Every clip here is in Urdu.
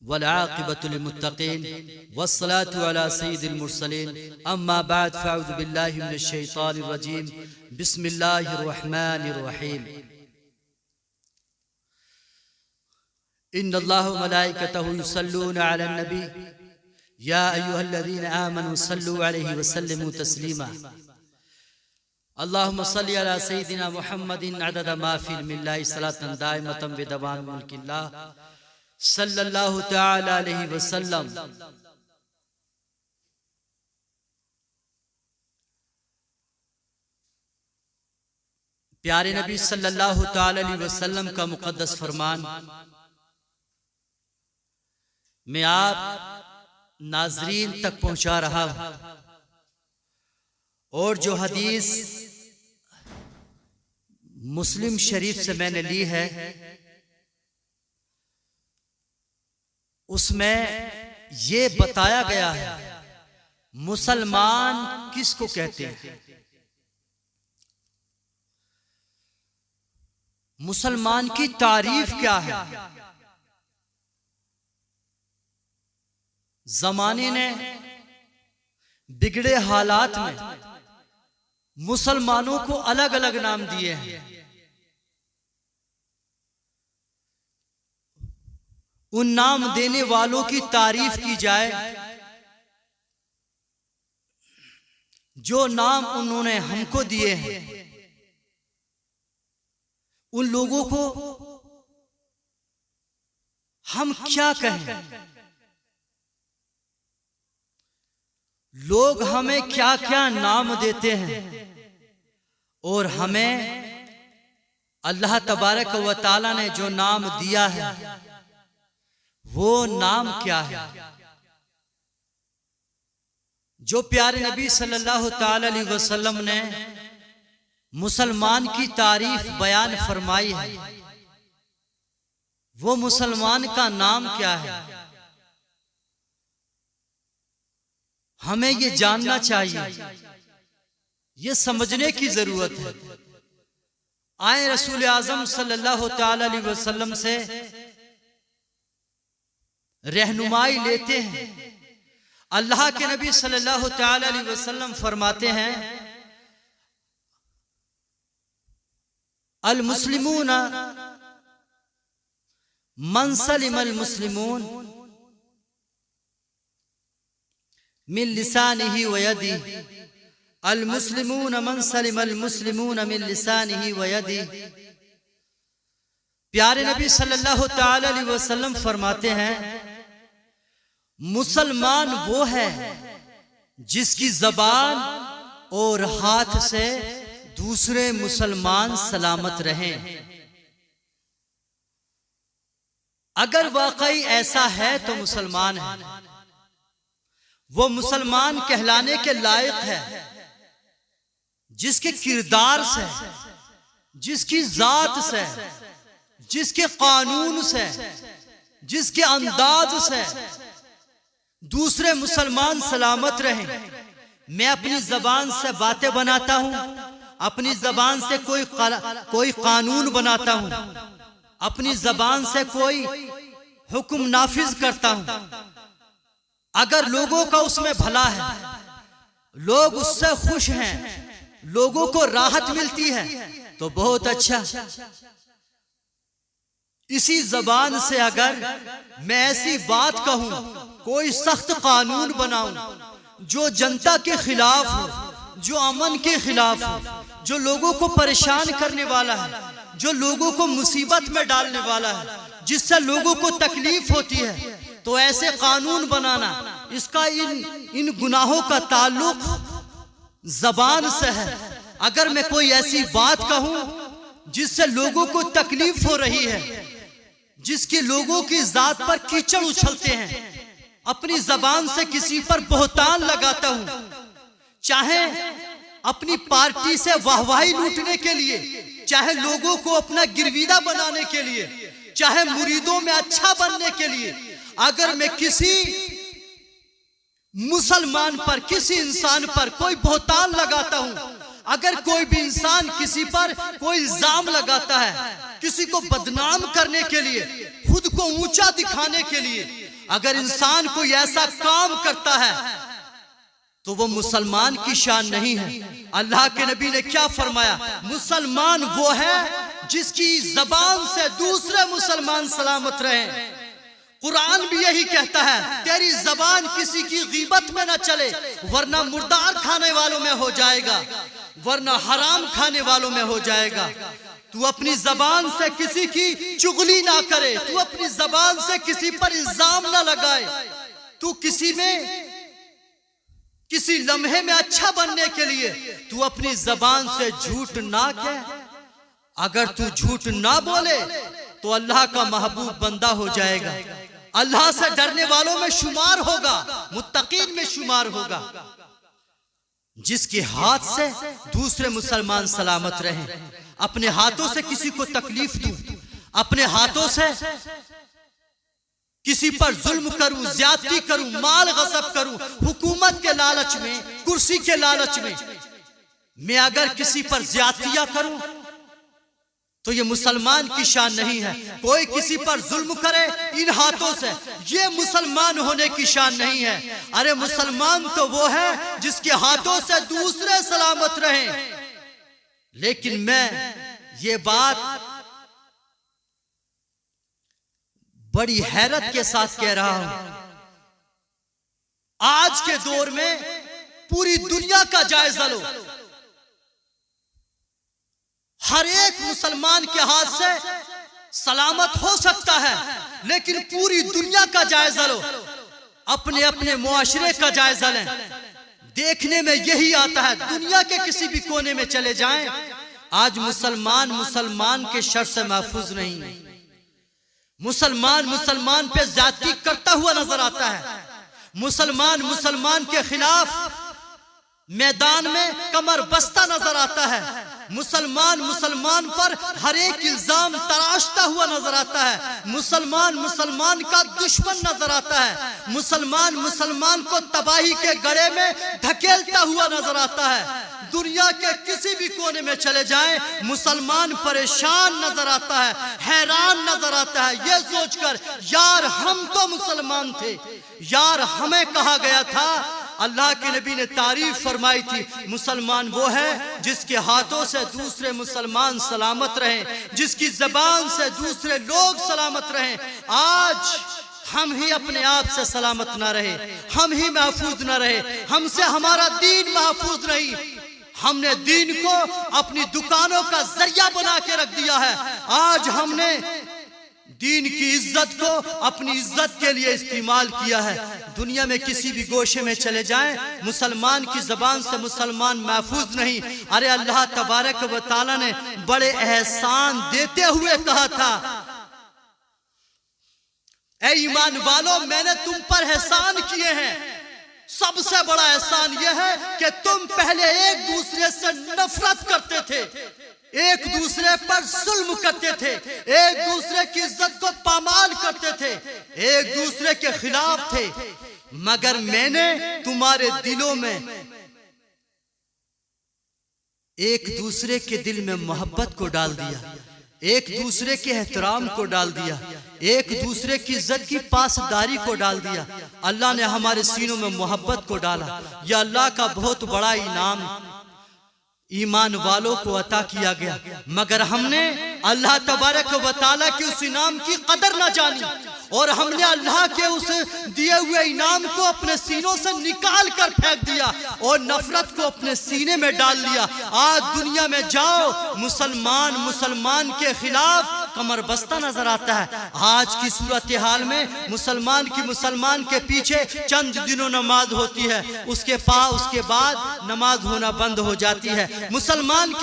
والعاقبة للمتقين والصلاة على سيد المرسلين أما بعد فأعوذ بالله من الشيطان الرجيم بسم الله الرحمن الرحيم إن الله وملائكته يصلون على النبي يا أيها الذين آمنوا صلوا عليه وسلموا تسليما اللهم صل على سيدنا محمد عدد ما في علم الله صلاة دائمة بدوام ملك الله صلی اللہ تعالی علیہ وسلم۔ پیارے نبی صلی اللہ تعالی علیہ وسلم کا مقدس فرمان میں آپ ناظرین تک پہنچا رہا ہوں، اور جو حدیث مسلم شریف سے میں نے لی ہے اس میں یہ بتایا گیا ہے مسلمان کس کو کہتے ہیں، مسلمان کی تعریف کیا ہے۔ زمانے نے بگڑے حالات میں مسلمانوں کو الگ الگ نام دیے ہیں، ان نام دینے والوں کی تعریف کی جائے جو نام انہوں نے ہم کو دیے ہیں، ان لوگوں کو ہم کیا کہیں، لوگ ہمیں کیا کیا نام دیتے ہیں، اور ہمیں اللہ تبارک و تعالی نے جو نام دیا ہے وہ نام کیا ہے۔ جو پیارے نبی صلی اللہ تعالی علیہ وسلم نے مسلمان کی تعریف بیان فرمائی ہے وہ مسلمان کا نام کیا ہے، ہمیں یہ جاننا چاہیے، یہ سمجھنے کی ضرورت ہے۔ آئیں رسول اعظم صلی اللہ تعالی علیہ وسلم سے رہنمائی لیتے ہیں۔ اللہ کے نبی صلی اللہ تعالی علیہ وسلم فرماتے ہیں المسلمون من سلم المسلمون من لسانه ويده، المسلمون من سلم المسلمون من لسانه ويده۔ پیارے نبی صلی اللہ تعالی علیہ وسلم فرماتے ہیں مسلمان وہ ہے جس کی زبان اور ہاتھ سے دوسرے مسلمان سلامت رہیں۔ اگر واقعی ایسا ہے تو مسلمان ہے، وہ مسلمان کہلانے کے لائق ہے جس کے کردار سے، جس کی ذات سے، جس کے قانون سے، جس کے انداز سے دوسرے مسلمان سلامت رہیں۔ میں اپنی زبان سے باتیں بناتا ہوں، اپنی زبان سے کوئی قانون بناتا ہوں، اپنی زبان سے کوئی حکم نافذ کرتا ہوں، اگر لوگوں کا اس میں بھلا ہے، لوگ اس سے خوش ہیں، لوگوں کو راحت ملتی ہے تو بہت اچھا۔ اسی زبان سے اگر میں ایسی بات کہوں، کوئی سخت قانون بناؤں جو جنتا کے خلاف ہو، جو امن کے خلاف ہو، جو لوگوں کو پریشان کرنے والا ہے، جو لوگوں کو مصیبت میں ڈالنے والا ہے، جس سے لوگوں کو تکلیف ہوتی ہے، تو ایسے قانون بنانا، اس کا ان گناہوں کا تعلق زبان سے ہے۔ اگر میں کوئی ایسی بات کہوں جس سے لوگوں کو تکلیف ہو رہی ہے، جس کی لوگوں کی ذات پر کیچڑ اچھلتے ہیں، اپنی زبان سے کسی پر بہتان لگاتا ہوں، چاہے اپنی پارٹی سے واہواہی لوٹنے کے لیے، چاہے لوگوں کو اپنا گرویدہ بنانے کے لیے، چاہے مریدوں میں اچھا بننے کے لیے، اگر میں کسی مسلمان پر، کسی انسان پر کوئی بہتان لگاتا ہوں، اگر کوئی بھی انسان کسی پر کوئی الزام لگاتا ہے، کسی کو بدنام کرنے کے لیے، خود کو اونچا دکھانے کے لیے، اگر انسان کوئی ایسا کام کرتا ہے تو وہ مسلمان کی شان نہیں ہے۔ اللہ کے نبی نے کیا فرمایا؟ مسلمان وہ ہے جس کی زبان سے دوسرے مسلمان سلامت رہیں۔ قرآن بھی یہی کہتا ہے، تیری زبان کسی کی غیبت میں نہ چلے ورنہ مردار کھانے والوں میں ہو جائے گا، ورنہ حرام کھانے والوں میں ہو جائے گا۔ تو اپنی زبان سے کسی کی چغلی نہ کرے، تو اپنی زبان سے کسی پر الزام نہ لگائے، تو کسی لمحے میں اچھا بننے کے لیے تو اپنی زبان سے جھوٹ نہ کہے۔ اگر تو جھوٹ نہ بولے تو اللہ کا محبوب بندہ ہو جائے گا، اللہ سے ڈرنے والوں میں شمار ہوگا، متقین میں شمار ہوگا۔ جس کے ہاتھ سے دوسرے مسلمان سلامت رہیں۔ اپنے ہاتھوں سے کسی کو تکلیف دوں، اپنے ہاتھوں سے کسی پر ظلم کروں، زیادتی کروں، مال غصب کروں، حکومت کے لالچ میں، کرسی کے لالچ میں اگر کسی پر زیادتیاں کروں تو یہ مسلمان کی شان نہیں ہے۔ کوئی کسی پر ظلم کرے ان ہاتھوں سے، یہ مسلمان ہونے کی شان نہیں ہے۔ ارے مسلمان تو وہ ہے جس کے ہاتھوں سے دوسرے سلامت رہیں۔ لیکن میں یہ بات بڑی حیرت کے ساتھ کہہ رہا ہوں، آج کے دور میں پوری دنیا کا جائزہ لو، ہر ایک مسلمان کے ہاتھ سے سلامت ہو سکتا ہے، لیکن پوری دنیا کا جائزہ لو، اپنے اپنے معاشرے کا جائزہ لیں، دیکھنے میں یہی آتا ہے۔ دنیا کے کسی بھی کونے میں چلے جائیں، آج مسلمان کے شر سے محفوظ نہیں۔ مسلمان پہ زیادتی کرتا ہوا نظر آتا ہے۔ مسلمان کے خلاف میدان میں کمر بستہ نظر آتا ہے۔ مسلمان پر ہر ایک الزام تراشتا ہوا نظر آتا ہے۔ مسلمان کا دشمن نظر آتا ہے۔ مسلمان کو تباہی کے گڑھے میں دھکیلتا ہوا نظر آتا ہے۔ دنیا کے کسی بھی کونے میں چلے جائیں، مسلمان پریشان نظر آتا ہے، حیران نظر آتا ہے، یہ سوچ کر یار ہم تو مسلمان تھے، یار ہمیں کہا گیا تھا۔ اللہ کے نبی نے تعریف فرمائی تھی، مسلمان وہ ہے جس کے ہاتھوں سے دوسرے مسلمان سلامت رہیں، جس کی زبان سے دوسرے لوگ سلامت رہیں۔ آج ہم ہی اپنے آپ سے سلامت نہ رہے، ہم ہی محفوظ نہ رہے، ہم سے ہمارا دین محفوظ نہیں۔ ہم نے دین کو اپنی دکانوں کا ذریعہ بنا کے رکھ دیا ہے۔ آج ہم نے دین کی عزت کو اپنی عزت کے لیے استعمال کیا ہے۔ دنیا میں کسی بھی گوشے میں چلے جائیں، مسلمان کی زبان سے مسلمان محفوظ نہیں۔ ارے اللہ تبارک و تعالیٰ نے بڑے احسان دیتے ہوئے کہا تھا، اے ایمان والو میں نے تم پر احسان کیے ہیں۔ سب سے بڑا احسان یہ ہے کہ تم پہلے ایک دوسرے سے نفرت کرتے تھے، ایک دوسرے پر ظلم کرتے تھے، ایک دوسرے کی عزت کو پامال کرتے تھے، ایک دوسرے کے خلاف تھے، مگر میں نے تمہارے دلوں میں ایک دوسرے کے دل میں محبت کو ڈال دیا، ایک دوسرے کے احترام کو ڈال دیا، ایک دوسرے کی عزت کی پاسداری کو ڈال دیا۔ اللہ نے ہمارے سینوں میں محبت کو ڈالا۔ یہ اللہ کا بہت بڑا انعام ایمان والوں کو عطا کیا گیا، مگر ہم نے اللہ تبارک و تعالیٰ کے اس انعام کی قدر نہ جانی، اور ہم نے اللہ کے اس دیے ہوئے انعام کو اپنے سینوں سے نکال کر پھینک دیا اور نفرت کو اپنے سینے میں ڈال لیا۔ آج دنیا میں جاؤ، مسلمان کے خلاف کمر بستہ نظر آتا ہے۔ آج کی صورتحال میں مسلمان کے پیچھے چند دنوں نماز ہوتی ہے، اس کے بعد نماز ہونا بند ہو جاتی ہے۔ مسلمان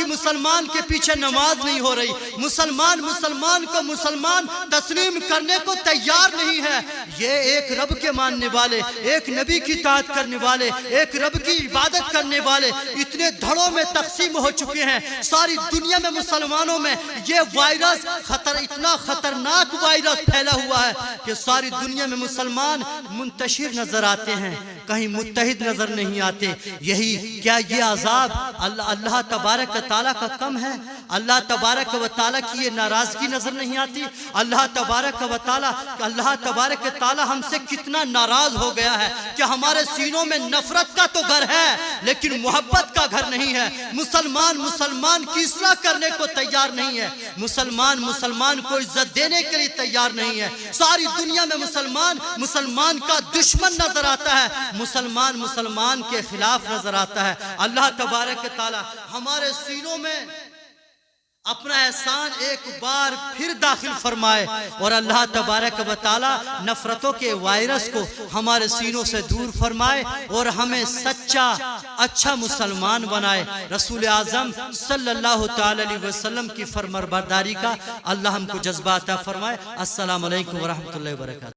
کے پیچھے نماز نہیں ہو رہی، مسلمان کو مسلمان تسلیم کرنے کو تیار نہیں ہے۔ یہ ایک رب کے ماننے والے، ایک نبی کی اطاعت کرنے والے، ایک رب کی عبادت کرنے والے اتنے دھڑوں میں تقسیم ہو چکے ہیں، ساری دنیا میں مسلمانوں میں یہ وائرس اتنا خطرناک وائرس پھیلا ہوا ہے کہ ساری دنیا میں مسلمان منتشر نظر آتے ہیں، کہیں متحد نظر نہیں آتے۔ یہی کیا یہ عذاب اللہ تبارک و تعالیٰ کا کم ہے؟ اللہ تبارک و تعالیٰ کی یہ ناراضگی نظر نہیں آتی؟ اللہ تبارک و تعالیٰ ہم سے کتنا ناراض ہو گیا ہے کہ ہمارے سینوں میں نفرت کا تو گھر ہے لیکن محبت کا گھر نہیں ہے۔ مسلمان کی اصلاح کرنے کو تیار نہیں ہے، مسلمان کو عزت دینے کے لیے تیار نہیں ہے۔ ساری دنیا میں مسلمان کا دشمن نظر آتا ہے، مسلمان کے خلاف نظر آتا ہے۔ اللہ تبارک و تعالی ہمارے سینوں میں اپنا احسان ایک بار پھر داخل فرمائے اور اللہ تبارک و تعالی نفرتوں کے وائرس کو ہمارے سینوں سے دور فرمائے اور ہمیں سچا اچھا مسلمان بنائے۔ رسول اعظم صلی اللہ تعالی علیہ وسلم کی فرمانبرداری کا اللہ ہم کو جذبہ عطا فرمائے۔ السلام علیکم ورحمۃ اللہ وبرکاتہ۔